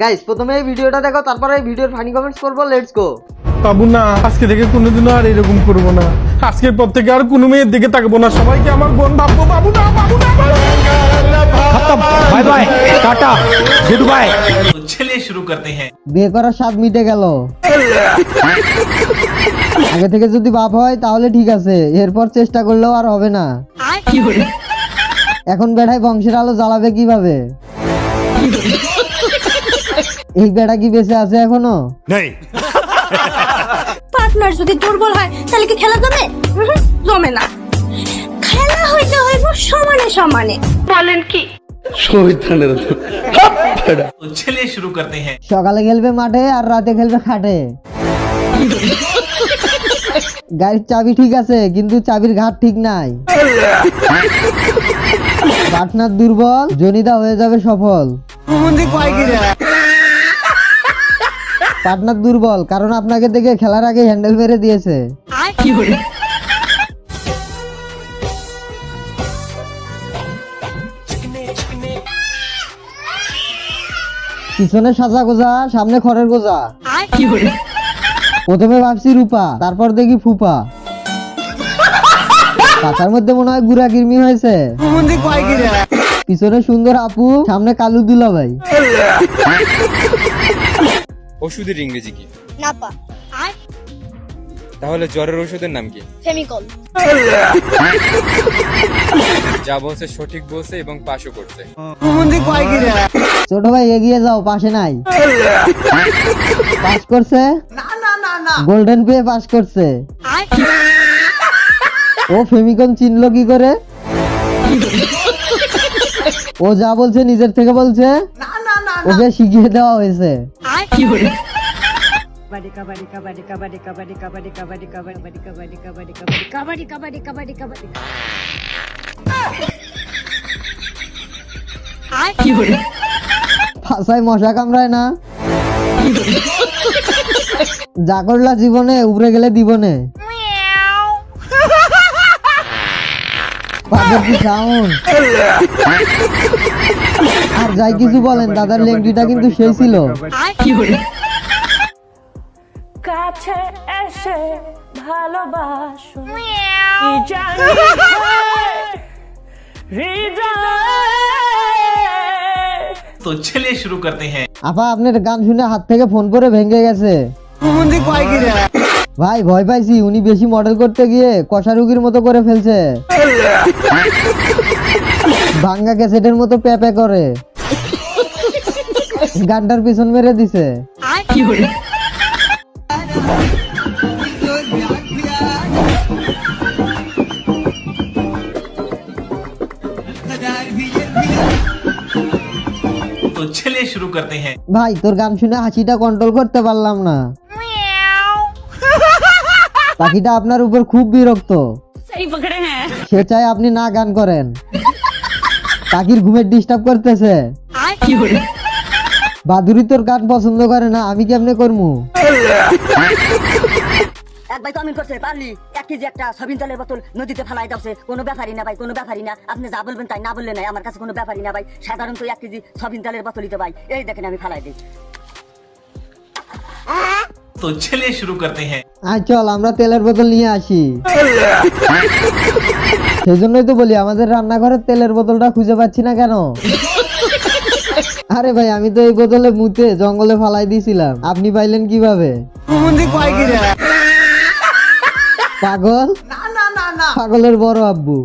Guys প্রথমে এই ভিডিওটা দেখো, তারপরে এই ভিডিওর ফানি কমেন্টস করবো। Let's go. বাবু না, আজকে থেকে কোনোদিনও আর এরকম করবো না। আজকের পর থেকে আর কোনো মেয়ের দিকে তাকাবো না, সবাইকে আমার বোন ভাববো। বাবু না, বাবু না, बाय बाय टाटा गुड बाय। तो चलिए शुरू करते हैं। বিয়ে করার স্বাদ মিটে গেল। আগে থেকে যদি বাপ হয় তাহলে ঠিক আছে, এরপর চেষ্টা করলেও আর হবে না। এখন বেড়ায় বংশের আলো জ্বালাবে কিভাবে? এই বেড়া কি বেঁচে আছে এখনো? পার্টনার যদি দুর্বল হয় তাহলে কি খেলা জমে? জমে না। খেলা হইতে হইব সমানে সমানে। বলেন কি? तो चलिए शुरू करते हैं। সকালে খেলবে মাঠে আর রাতে খেলবে খাটে। গাড়ির চাবি ঠিক আছে কিন্তু চাবির ঘাট ঠিক নাই। পার্টনার দুর্বল, জনিদা হয়ে যাবে সফল। পার্টনার দুর্বল কারণ আপনাকে দেখে খেলার আগে হ্যান্ডেল মেরে দিয়েছে। পিছনে সাজা গোজা, সামনে খড়ের গোজা। প্রথমে ভাবছি রূপা, তারপর দেখি ফুপা। পাতার মধ্যে মনে হয় গুড়া কিরমি হয়েছে। পিছনে সুন্দর আপু, সামনে কালু দুলাভাই। ওষুধের ইংরেজি কি? নাপা। তাহলে জ্বরের ওষুধের নাম কি? ফেমিকল। যা বলছে সঠিক বলছে এবং পাশও করছে। ছোট ভাই এগিয়ে যাও, পাশে নাই। পাস করছে, গোল্ডেন পেয়ে পাস করছে। ও ফেমিকন চিনলো কি করে? ও যা বলছে নিজের থেকে বলছে, ওকে শিখিয়ে দেওয়া হয়েছে। कबड्डी कबड्डी कबड्डी कबड्डी कबड्डी कबड्डी कबड्डी कबड्डी कबड्डी कबड्डी कबड्डी कबड्डी कबड्डी कबड्डी ফাঁসায় মশা কামড়ায় না। যা করলা জীবনে, উপরে গেলে দিবনে। বাবার কি সাউন্ড! আর যাই কিছু বলেন, দাদার লেংটিটা কিন্তু সেই ছিল। কাছে এসে ভালোবাসো কি জানি तो चलिए शुरू करते हैं। আপা আপনার গান শুনে হাত থেকে ফোন করে ভেঙে গেছে। ভাই ভয় পাইছি, উনি বেশি মডেল করতে গিয়ে কষা রুগীর মতো করে ফেলছে। ভাঙ্গা ক্যাসেটের মতো প্যাপে করে গানটার পিছন মেরে দিছে। तो चलिए शुरू करते हैं। ভাই তোর গান শুনে হাসিটা কন্ট্রোল করতে পারলাম না। পাখিটা আপনার উপর খুব বিরক্ত। सही पकड़े हैं। সে চায় আপনি না গান করেন। পাখির ঘুমের ডিস্টার্ব করতেছে। বাদুরি তোর গান পছন্দ করে না, আমি কেমনে করমু? এক ভাই কমেন্ট করছে, পারলি 1 কেজি একটা সবিন তেলের বোতল নদীতে ফেলাই দাওছে, কোনো ব্যাপারই না ভাই, কোনো ব্যাপারই না। আপনি যা বলবেন তাই, না বললে নাই, আমার কাছে কোনো ব্যাপারই না ভাই। সাধারণত 1 কেজি সবিন তেলের বোতলই তো ভাই, এই দেখেন আমি ফেলাই দিই। तो चलिए शुरू करते हैं। আয় চল আমরা তেলের বোতল নিয়ে আসি। সেই জন্যই তো বলি আমাদের রান্নাঘরের তেলের বোতলটা খুঁজে পাচ্ছি না কেন? আরে ভাই আমি তো এই বোতলে মুতে জঙ্গলে ফালাই দিয়েছিলাম, আপনি পাইলেন কিভাবে? পাগল, পাগলের বড় আব্বু।